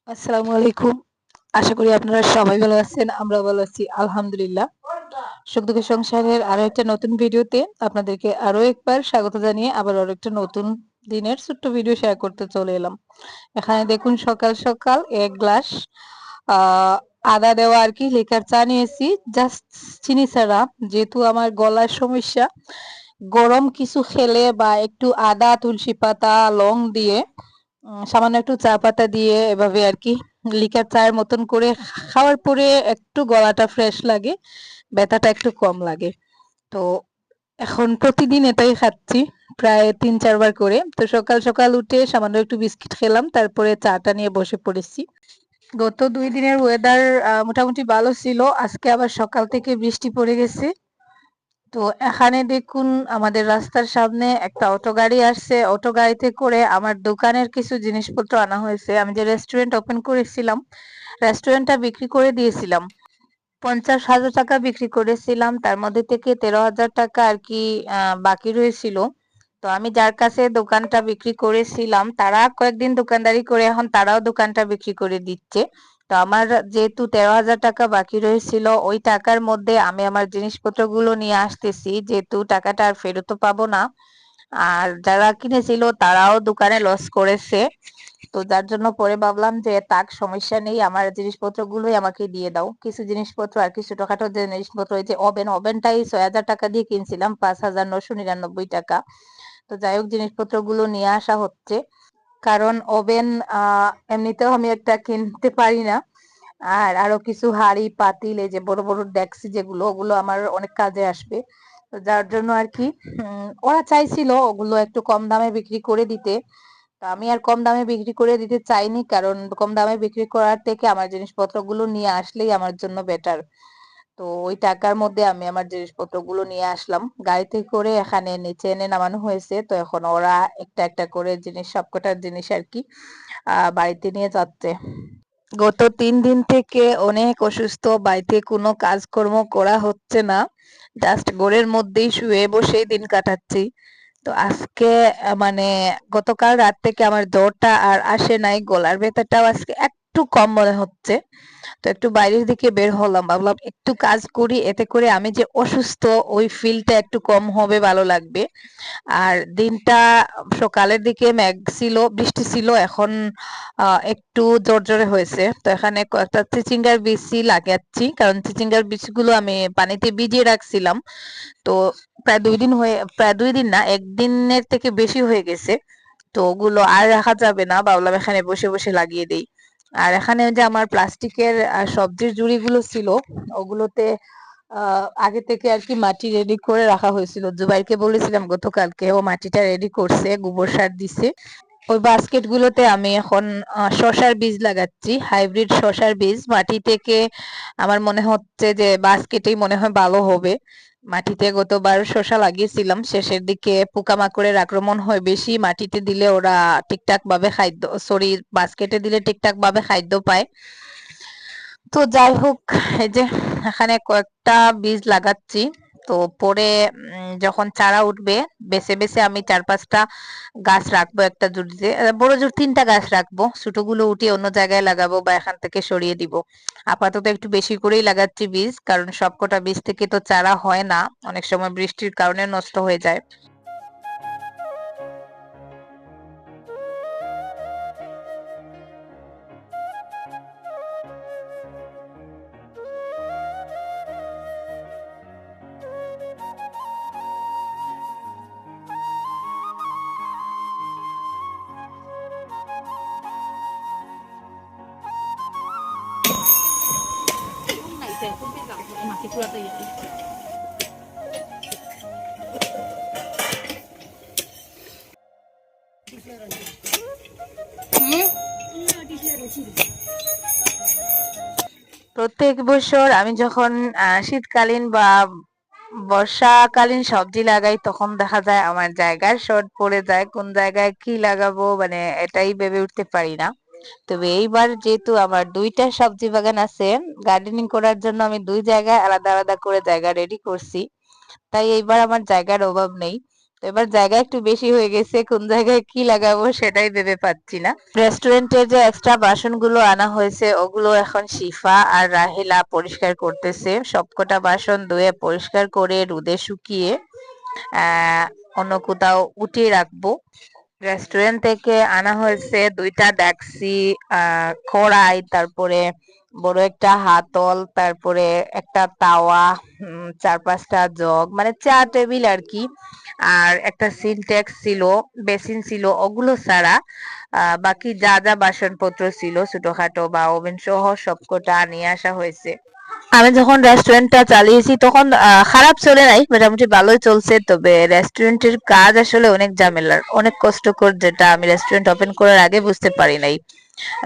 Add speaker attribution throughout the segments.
Speaker 1: আসসালামু আলাইকুম। আশা করি আপনারা সবাই ভালো আছেন। আমরা ভালো আছি আলহামদুলিল্লাহ। সুখ দুঃখের সংসারের আরো একটা নতুন ভিডিওতে আপনাদেরকে আরো একবার স্বাগত জানিয়ে আবার আরো একটা নতুন দিনের ছোট্ট ভিডিও শেয়ার করতে চলে এলাম। এখানে দেখুন সকাল সকাল ১ গ্লাস আ আদা দেওয়া আরকি লিকার চা নিয়েছি। জাস্ট চিনি ছাড়া। যেহেতু আমার গলার সমস্যা, গরম কিছু খেলে বা একটু আদা, তুলসী পাতা, লং দিয়ে সামান্য একটু চা পাতা দিয়ে এভাবে আরকি লিকার চায়ের মতন করে খাওয়ার পরে একটু গলাটা ফ্রেশ লাগে, ব্যথাটা একটু কম লাগে। তো এখন প্রতিদিন এটাই খাচ্ছি প্রায় ৩-৪ বার করে। তো সকাল সকাল উঠে সামান্য একটু বিস্কিট খেলাম, তারপরে চাটা নিয়ে বসে পড়েছি। গত ২ দিনের ওয়েদার মোটামুটি ভালো ছিল। আজকে আবার সকাল থেকে বৃষ্টি পড়ে গেছে। তো এখানে দেখুন আমাদের রাস্তার সামনে একটা অটো গাড়ি আসছে। অটো গাড়িতে করে আমার দোকানের কিছু জিনিসপত্র আনা হয়েছে। আমি যে রেস্টুরেন্ট ওপেন করেছিলাম, রেস্টুরেন্টটা বিক্রি করে দিয়েছিলাম। ৳৫০,০০০ বিক্রি করেছিলাম। তার মধ্যে থেকে ৳১৩,০০০ আরকি বাকি রয়েছিল। তো আমি যার কাছে দোকানটা বিক্রি করেছিলাম, তারা কয়েকদিন দোকানদারি করে এখন তারাও দোকানটা বিক্রি করে দিচ্ছে। তো আমার যেহেতু ৳১৩,০০০ বাকি রয়েছিল, ওই টাকার মধ্যে আমি আমার জিনিসপত্রগুলো নিয়ে আসতেছি। যেহেতু টাকাটা আর ফেরতও পাবো না। আর যারা কিনেছিল তারাও দোকানে লস করেছে। তো যার জন্য পরে ভাবলাম যে থাক সমস্যা নেই, আমার জিনিসপত্রগুলোই আমাকে দিয়ে দাও। কিছু জিনিসপত্র আর কিছু ছোটখাটো যে জিনিসপত্র, এই যে ওভেনটাই ৳৬,০০০ দিয়ে কিনছিলাম, ৳৫,৯৯৯ তো যাই হোক জিনিসপত্রগুলো নিয়ে আসা হচ্ছে। কারণ ওভেন এমনিতেও আমি একটা কিনতে পারি না। আর আরো কিছু হাঁড়ি পাতিল, এই যে বড় বড় ডেকচি যেগুলো, ওগুলো আমার অনেক কাজে আসবে। তো যার জন্য আরকি ওরা চাইছিল ওগুলো একটু কম দামে বিক্রি করে দিতে। তো আমি আর কম দামে বিক্রি করে দিতে চাইনি, কারণ কম দামে বিক্রি করার থেকে আমার জিনিসপত্রগুলো নিয়ে আসলেই আমার জন্য বেটার। তো ওই টাকার মধ্যে আমি আমার জিনিসপত্রগুলো নিয়ে আসলাম। গাড়িতে করে এখানে নিচে এনে নামানো হয়েছে। তো এখন ওরা একটা একটা করে সবকটা জিনিস আরকি বাড়িতে নিয়ে যাচ্ছে। গত ৩ দিন থেকে অনেক অসুস্থ, বাড়িতে কোনো কাজকর্ম করা হচ্ছে না। জাস্ট ঘরের মধ্যেই শুয়ে বসেই দিন কাটাচ্ছি। তো আজকে মানে গতকাল রাত থেকে আমার জ্বরটা আর আসে নাই, গলার ব্যথাটাও আজকে একটু কম মনে হচ্ছে। তো একটু বাইরের দিকে বের হলাম, ভাবলাম একটু কাজ করি, এতে করে আমি যে অসুস্থ ওই ফিলটা একটু কম হবে, ভালো লাগবে। আর দিনটা সকালের দিকে মেঘ ছিল, বৃষ্টি ছিল, এখন একটু জোরে হয়েছে। তো এখানে কয়েকটা চিচিঙ্গার বীজই লাগাচ্ছি, কারণ চিচিঙ্গার বীজগুলো আমি পানিতে ভিজিয়ে রাখছিলাম। তো প্রায় ২ দিন না, ১ দিনের থেকে বেশি হয়ে গেছে। তো ওগুলো আর রাখা যাবে না, ভাবলাম এখানে বসে বসে লাগিয়ে দেই। আর এখানে যে আমার প্লাস্টিকের সবজির ঝুড়িগুলো ছিল, ওগুলোতে আগে থেকে আর কি মাটি রেডি করে রাখা হয়েছিল। জুবাইরকে বলেছিলাম গতকালকে, ও মাটিটা রেডি করছে, গোবর সার দিছে। ওই বাস্কেট গুলোতে আমি এখন শসার বীজ লাগাচ্ছি, হাইব্রিড শসার বীজ। মাটি থেকে আমার মনে হচ্ছে যে বাস্কেটেই মনে হয় ভালো হবে। মাটিতে গতবার শসা লাগিয়েছিলাম, শেষের দিকে পোকামাকড়ের আক্রমণ হয় বেশি। মাটিতে দিলে ওরা ঠিকঠাক ভাবে খাদ্য, সরি বাস্কেটে দিলে ঠিকঠাক ভাবে খাদ্য পায়। তো যাই হোক, এই যে এখানে কয়েকটা বীজ লাগাচ্ছি। তো পরে যখন চারা উঠবে, বেছে বেছে আমি ৪-৫টা গাছ রাখবো একটা জুড়িতে। বড় জোর ৩টা গাছ রাখবো, ছোটগুলো উঠিয়ে অন্য জায়গায় লাগাবো বা এখান থেকে সরিয়ে দিব। আপাতত একটু বেশি করেই লাগাচ্ছি বীজ, কারণ সবকটা বীজ থেকে তো চারা হয় না, অনেক সময় বৃষ্টির কারণে নষ্ট হয়ে যায়। প্রত্যেক বছর আমি যখন শীতকালীন বা বর্ষাকালীন সবজি লাগাই, তখন দেখা যায় আমার জায়গার শর্ট পড়ে যায়, কোন জায়গায় কি লাগাবো মানে এটাই ভেবে উঠতে পারি না। তবে এইবার যেহেতু আমার ২টা সবজি বাগান আছে, গার্ডেনিং করার জন্য আমি ২ জায়গায় আলাদা আলাদা করে জায়গা রেডি করছি। তাই এইবার আমার জায়গার অভাব নেই। তো এবার জায়গা একটু বেশি হয়ে গেছে, কোন জায়গায় কি লাগাবো সেটাই ভেবে পাচ্ছি না। রেস্টুরেন্টের যে এক্সট্রা বাসনগুলো আনা হয়েছে ওগুলো এখন শিফা আর রাহেলা পরিষ্কার করতেছে। সবকটা বাসন ধুয়ে পরিষ্কার করে রোদে শুকিয়ে অন্য কোথাও উঠিয়ে রাখবো। রেস্টুরেন্ট থেকে আনা হয়েছে 2টা ডেকচি, কড়াই, তারপরে বড় একটা হাতল, তারপরে একটা তাওয়া, 4-5টা জগ, মানে চা টেবিল আর কি। আর একটা সিনটেক্স ছিল, বেসিন ছিল, ওগুলো ছাড়া বাকি যা যা বাসনপত্র ছিল ছোটখাটো বা ওভেন সহ সবকটা নিয়ে আসা হয়েছে। আমি যখন রেস্টুরেন্টটা চালিয়েছি তখন খারাপ চলে নাই, মোটামুটি ভালোই চলছে। তবে রেস্টুরেন্টের কাজ আসলে অনেক ঝামেলার, অনেক কষ্টকর, যেটা আমি রেস্টুরেন্ট ওপেন করার আগে বুঝতে পারি নাই।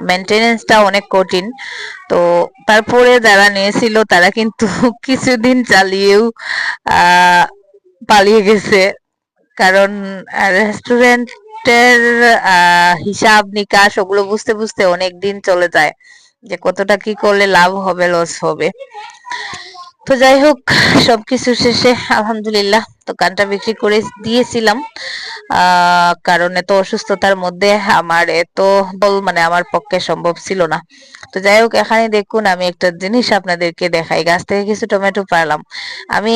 Speaker 1: মেনটেনেন্সটা অনেক কঠিন। তো তারপরে যারা নিয়েছিল তারা কিন্তু কিছুদিন চালিয়েও আহ পালিয়ে গেছে। কারণ রেস্টুরেন্টের হিসাব নিকাশ ওগুলো বুঝতে বুঝতে অনেক দিন চলে যায়, যে কতটা কি করলে লাভ হবে লস হবে। তো যাই হোক, সবকিছু শেষে আলহামদুলিল্লাহ দোকানটা বিক্রি করে দিয়েছিলাম। কারণ এত অসুস্থতার মধ্যে আমার এত মানে আমার পক্ষে সম্ভব ছিল না। তো যাই হোক, এখানে দেখুন আমি একটা জিনিস আপনাদেরকে দেখাই। গাছ থেকে কিছু টমেটো পারলাম আমি।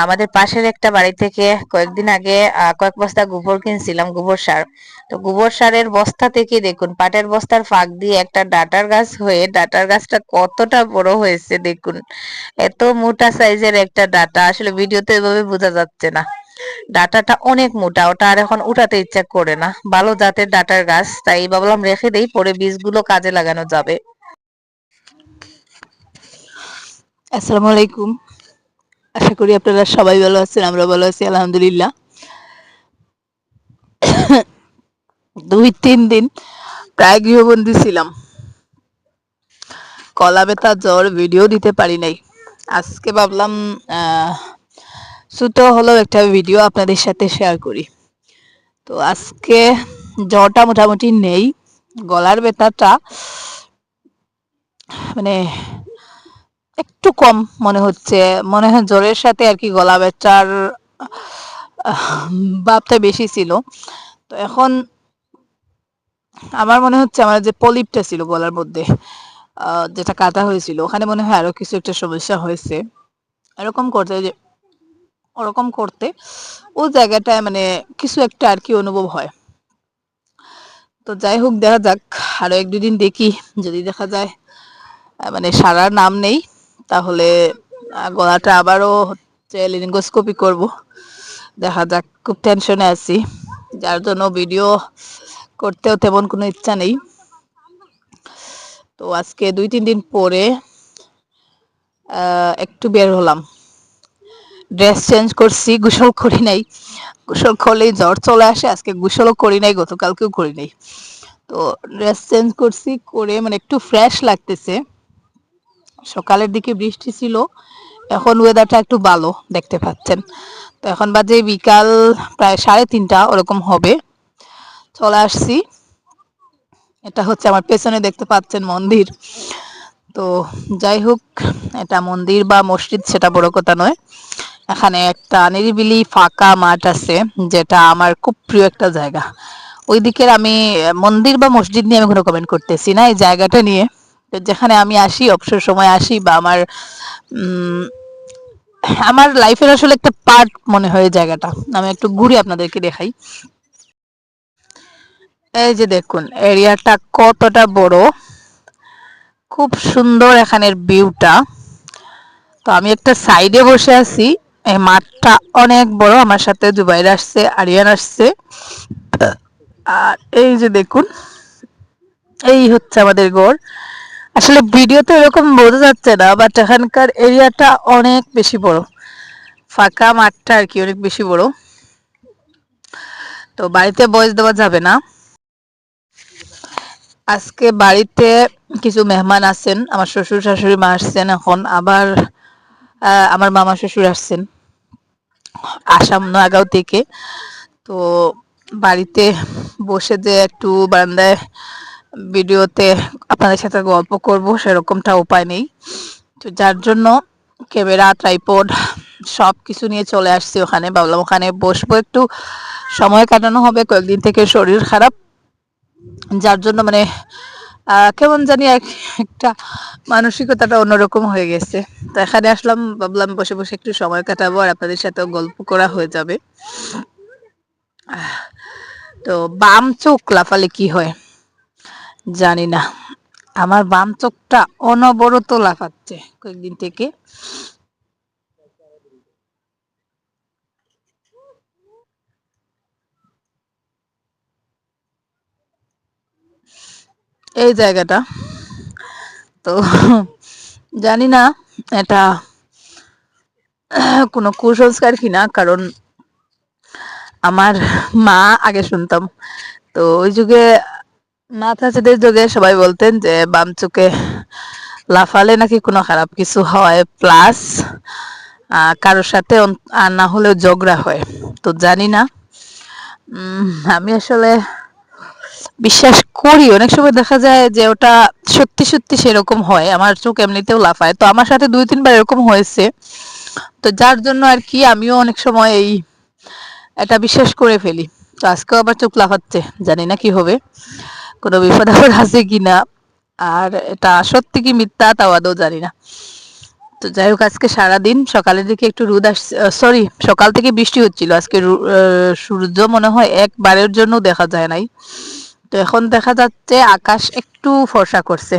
Speaker 1: আমাদের পাশের একটা বাড়ি থেকে কয়েকদিন আগে কয়েক বস্তা গোবর কিনছিলাম, গোবর সার। তো গোবর সারের বস্তা থেকে দেখুন, পাটের বস্তার ফাঁক দিয়ে একটা ডাটার গাছ হয়ে, ডাটার গাছটা কতটা বড় হয়েছে দেখুন। এত মোটা সাইজের একটা ডাটা, আসলে ভিডিওতে এভাবে বোঝা যাচ্ছে না। ডাটাটা অনেক মোটা, ওটা আর এখন উঠাতে ইচ্ছা করে না। ভালো জাতের ডাটার গাছ, তাই ভাবলাম রেখে দেই, পরে বীজগুলো কাজে লাগানো যাবে। আসসালামু আলাইকুম, আশা করি আপনারা সবাই ভালো আছেন, আমরা ভালো আছি আলহামদুলিল্লাহ। 2-3 দিন প্রায় গৃহবন্দী ছিলাম, গলা ব্যথা জ্বর, ভিডিও দিতে পারি নাই। আজকে ভাবলাম ছোট হলেও একটা ভিডিও আপনাদের সাথে শেয়ার করি। তো আজকে জ্বরটা মোটামুটি নেই, গলার ব্যথাটা মানে একটু কম মনে হচ্ছে, মনে হয় জ্বরের সাথে আর কি গলা ব্যথার ভাবটা বেশি ছিল। তো এখন আমার মনে হচ্ছে আমার যে পলিপটা ছিল গলার মধ্যে, যেটা কাটা হয়েছিল, ওখানে মনে হয় আরো কিছু একটা সমস্যা হয়েছে। এরকম করতে যে ওরকম করতে ওই জায়গাটায় মানে কিছু একটা আর কি অনুভব হয়। তো যাই হোক, দেখা যাক, আরো 1-2 দিন দেখি, যদি দেখা যায় মানে সারার নাম নেই, তাহলে গলাটা আবারও হচ্ছে লিরিঙ্গোস্কোপি করব। দেখা যাক, খুব টেনশনে আছি, যার জন্য ভিডিও করতেও তেমন কোনো ইচ্ছা নেই। তো আজকে 2-3 দিন পরে একটু বের হলাম, ড্রেস চেঞ্জ করছি, গোসল করি নাই। গোসল করলেই জ্বর চলে আসে, আজকে গোসলও করি নাই, গতকালকেও করি নাই। তো ড্রেস চেঞ্জ করছি, করে মানে একটু ফ্রেশ লাগতেছে। সকালের দিকে বৃষ্টি ছিল, এখন ওয়েদারটা একটু ভালো দেখতে পাচ্ছেন। তো এখন বাজে বিকাল প্রায় 3:30 ওরকম হবে। চলে আসছি, এটা হচ্ছে আমার পেছনে দেখতে পাচ্ছেন মন্দির। তো যাই হোক, এটা মন্দির বা মসজিদ সেটা বড় কথা নয়, এখানে একটা নিরিবিলি ফাঁকা মাঠ আছে, যেটা আমার খুব প্রিয় একটা জায়গা। ওই দিকের আমি মন্দির বা মসজিদ নিয়ে আমি কোনো কমেন্ট করতেছি না, এই জায়গাটা নিয়ে। যেখানে আমি আসি, অবসর সময় আসি, বা আমার আমার লাইফের আসলে একটা পার্ট মনে হয় জায়গাটা। আমি একটু ঘুরে আপনাদেরকে দেখাই। এই যে দেখুন এরিয়াটা কতটা বড়, খুব সুন্দর এখানের ভিউটা। তো আমি একটা সাইডে বসে আছি, এই মাঠটা অনেক বড়। আমার সাথে জুবাইর আসছে, আরিয়ান আসছে। আর এই যে দেখুন, এই হচ্ছে আমাদের গড়। আসলে ভিডিওতে এরকম বোঝা যাচ্ছে না, বাট এখানকার এরিয়াটা অনেক বেশি বড়, ফাঁকা মাঠটা আর কি অনেক বেশি বড়। তো বাড়িতে ভয়েস দেওয়া যাবে না। আজকে বাড়িতে কিছু মেহমান আছেন, আমার শ্বশুর শাশুড়ি মা আসছেন, এখন আবার আমার মামা শ্বশুর আসছেন আসাম নয়াগাঁও থেকে। তো বাড়িতে বসে যে একটু বারান্দায় ভিডিওতে আপনাদের সাথে গল্প করব সেরকমটা উপায় নেই। তো যার জন্য ক্যামেরা, ট্রাইপড সবকিছু নিয়ে চলে আসছি ওখানে, ভাবলাম ওখানে বসবো, একটু সময় কাটানো হবে। কয়েকদিন থেকে শরীর খারাপ, যার জন্য মানে কেমন জানি একটা মানসিকতাটা অন্যরকম হয়ে গেছে। তো এখানে আসলাম, ভাবলাম বসে বসে একটু সময় কাটাবো আর আপনাদের সাথেও গল্প করা হয়ে যাবে। তো বাম চোখ লাফালে কি হয় জানি না, আমার বাম চোখটা অনবরত লাফাচ্ছে কয়েকদিন থেকে। এই জায়গাটা তো জানি না এটা কোনো কুসংস্কার কিনা, কারণ আমার মা, আগে শুনতাম তো ওই যুগে মা চাচিদের যুগে সবাই বলতেন যে বাম চোখে লাফালে নাকি কোনো খারাপ কিছু হয়, প্লাস কারোর সাথে আর না হলেও ঝগড়া হয়। তো জানি না, আমি আসলে বিশ্বাস করি, অনেক সময় দেখা যায় যে ওটা সত্যি সত্যি সেরকম হয়, আমার চোখ এমনিতেও লাফায়, তো আমার সাথে 2-3 বার এরকম হয়েছে। তো যার জন্য আর কি আমিও অনেক সময় এটা বিশ্বাস করে ফেলি। তো আজকেও আবার চোখ লাফাচ্ছে, জানি না কি হবে, কোনো বিপদ আপদ আছে কিনা, আর এটা সত্যি কি মিথ্যা তাও আদৌ জানি না। তো যাই হোক, আজকে সারাদিন সকালের দিকে একটু রোদ আসছে, সরি সকাল থেকে বৃষ্টি হচ্ছিল, আজকে সূর্য মনে হয় একবারের জন্য দেখা যায় নাই। তো এখন দেখা যাচ্ছে আকাশ একটু ফর্সা করছে।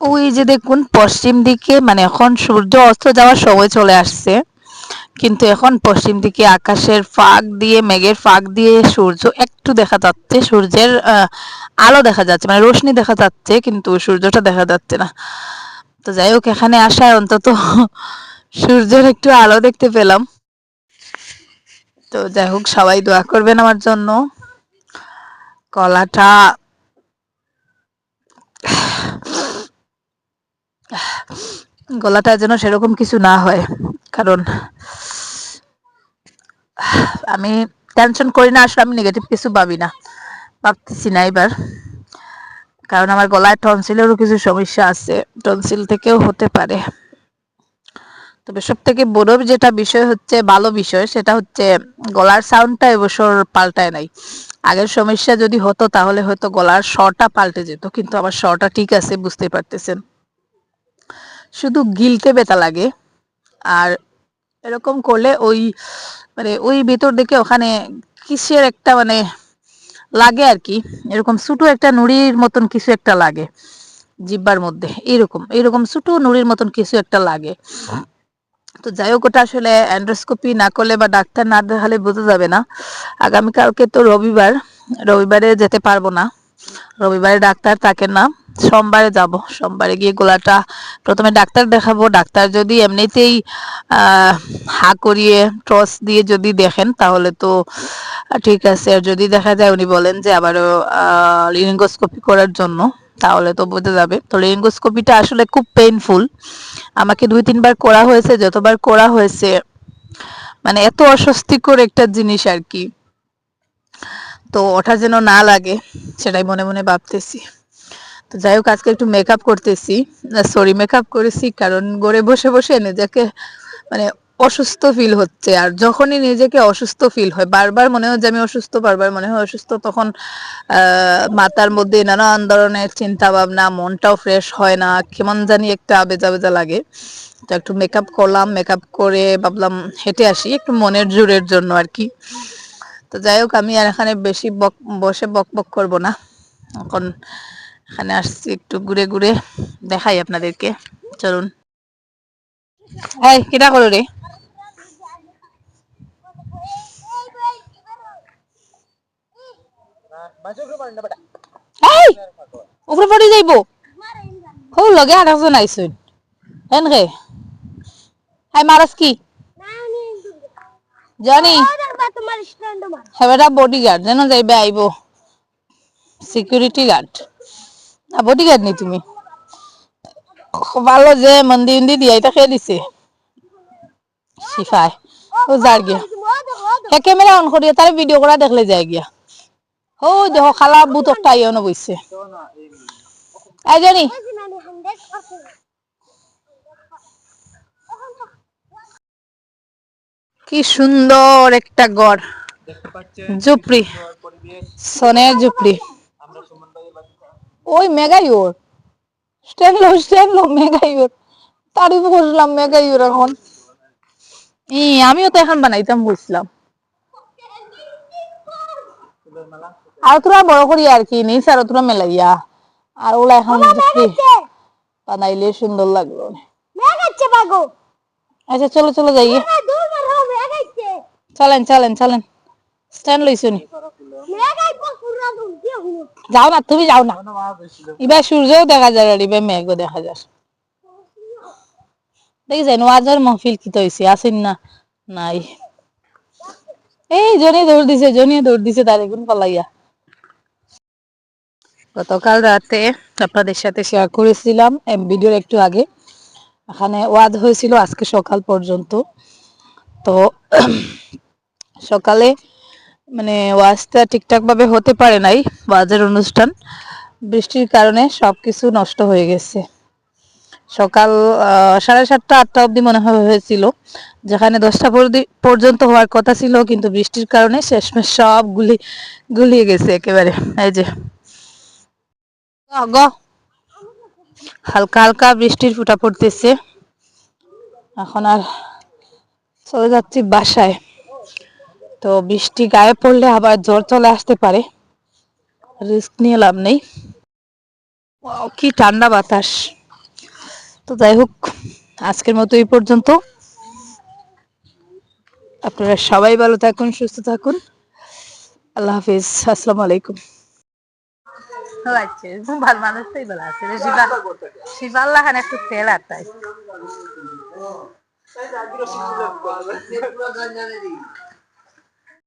Speaker 1: ওই যে দেখুন পশ্চিম দিকে, মানে এখন সূর্য অস্ত যাওয়ার সময় চলে আসছে, কিন্তু এখন পশ্চিম দিকে আকাশের ফাঁক দিয়ে, মেঘের ফাঁক দিয়ে সূর্য একটু দেখা যাচ্ছে, সূর্যের আলো দেখা যাচ্ছে, মানে রোশনি দেখা যাচ্ছে, কিন্তু সূর্যটা দেখা যাচ্ছে না। তো যাই হোক, এখানে আসায় অন্তত সূর্যের একটু আলো দেখতে পেলাম। তো যাই হোক, সবাই দোয়া করবেন আমার জন্য। গলাটা গলাটা যেন সেরকম কিছু না হয়, কারণ আমি টেনশন করি না আসলে, আমি নেগেটিভ কিছু ভাবি না, ভাবতেছি না এবার, কারণ আমার গলায় টনসিলেরও কিছু সমস্যা আছে, টনসিল থেকেও হতে পারে। তবে সব থেকে বড় যেটা বিষয় হচ্ছে, ভালো বিষয়, সেটা হচ্ছে গলার সাউন্ডটা এবছর পাল্টায় নাই। আগের সমস্যা যদি হতো তাহলে হয়তো গলার স্বরটা পাল্টে যেত, কিন্তু আমার স্বরটা ঠিক আছে, বুঝতে পারতেছেন। শুধু গিলতে ব্যথা লাগে, আর এরকম করলে ওই মানে ওই ভেতর দিকে ওখানে কিসের একটা মানে লাগে আর কি, এরকম ছোট একটা নুড়ির মতন কিছু একটা লাগে জিব্বার মধ্যে, এরকম এরকম ছোট নুড়ির মতন কিছু একটা লাগে। তো যাই হোক, ওটা আসলে এন্ডোস্কোপি না করলে বা ডাক্তার না দেখালে বোঝা যাবে না। আগামীকালকে তো রবিবার, রবিবারে যেতে পারবো না, রবিবারে ডাক্তার থাকেন না, সোমবারে যাব, সোমবারে গিয়ে গলাটা প্রথমে ডাক্তার দেখাবো। ডাক্তার যদি এমনিতেই হা করিয়ে ট্রস দিয়ে যদি দেখেন তাহলে তো ঠিক আছে, আর যদি দেখা যায় উনি বলেন যে আবারও লিঙ্গোস্কোপি করার জন্য, তাহলে তো বোঝা যাবে। তো লিঙ্গোস্কোপিটা আসলে খুব পেইনফুল, আমাকে 2-3 বার করা হয়েছে, যতবার করা হয়েছে মানে এত অস্বস্তিকর একটা জিনিস আর কি। তো ওটা যেন না লাগে সেটাই মনে মনে ভাবতেছি। তো যাই হোক, আজকে একটু মেকআপ করতেছি, সরি মেকআপ করেছি, কারণ ঘরে বসে বসে নিজেকে মানে অসুস্থ ফিল হচ্ছে, আর যখনই নিজেকে অসুস্থ ফিল হয়, বারবার মনে হয় যে আমি অসুস্থ, বারবার মনে হয় অসুস্থ, তখন মাথার মধ্যে নানান ধরনের চিন্তা ভাবনা, মনটাও ফ্রেশ হয় না, কেমন জানি একটা আবেজা আবেজা লাগে। তো একটু মেকআপ করলাম, মেকআপ করে ভাবলাম হেঁটে আসি একটু মনের জোরের জন্য আর কি। তো যাই হোক, আমি আর এখানে বেশি বসে বক বক করবো না, এখন এখানে আসছি একটু ঘুরে ঘুরে দেখাই আপনাদেরকে, চলুন। এই কিটা করো রে, এই উপরে পড়ে যাইবো, হো লগে আর একজন আইসুন এনকে, হাই মারাস কি জানি, হেবেটা বডিগার্ড যেন যাইবে আইব, সিকিউরিটি গার্ড, বডিগার্ড নি তুমি, ভালো যে মন্দি উন্দি দিয়াইটা খেয়ে দিছে সিফাই, ও যার গিয়া হে ক্যামেরা অন করিয়া তার ভিডিও করা দেখলে যায় গিয়া, ও দেখো খালা বুত একটা আইয়া বইছে, এই জানি কি সুন্দর একটা ঘর, ঝুপড়ি, সনের ঝুপড়ি। ওই মেগাইওর স্ট্যান্ড লো মেগাইওর, তারিফ করলাম মেগাইওর। এখন আমিও তো এখন বানাইতাম বুঝলাম। আর তোরা বড় করি আর কি নেই স্যার, তোরা মেলাইয়া আর ওলা এখন বানাইলে সুন্দর লাগলো। আচ্ছা চলো চলো যাই, চলেন চলেন চলেন, স্ট্যান্ড লইছুনি। যাও না, তুমি যাও না, এবার সূর্যও দেখা যায় আর এবার মেঘও দেখা যায়। দেখি যাই ওয়াজের মহফিল কি তো হইছে, আসেন না নাই। এই জনিয়ে দৌড় দিছে তার এখন পালাইয়া। গতকাল রাতে আপনাদের সাথে শেয়ার করেছিলাম ভিডিওর একটু আগে, এখানে ওয়াজ হয়েছিল আজকে সকাল পর্যন্ত। তো সকালে মানে ওয়াজটা ঠিকঠাক ভাবে হতে পারে নাই, ওয়াজের অনুষ্ঠান বৃষ্টির কারণে সবকিছু নষ্ট হয়ে গেছে। সকাল 7:30-8টা অবধি মনে হয়েছিল, যেখানে 10টা পর্যন্ত হওয়ার কথা ছিল, কিন্তু বৃষ্টির কারণে শেষমেশ সব গুলিয়ে গেছে একেবারে। এই যে হালকা হালকা বৃষ্টির ফোঁটা পড়তেছে। এখন আর চলে যাচ্ছি বাসায়। তো বৃষ্টি গায়ে পড়লে আবার জ্বর চলে আসতে পারে, রিস্ক নিয়ে লাভ নেই। কি ঠান্ডা বাতাস। তো যাই হোক, আজকের মতো এই পর্যন্ত। আপনারা সবাই ভালো থাকুন, সুস্থ থাকুন। আল্লাহ হাফিজ, আসসালামু আলাইকুম। ভাল মানুষ তো বলা আছে শিবাল্লাহ খান একটু তেল আটাই।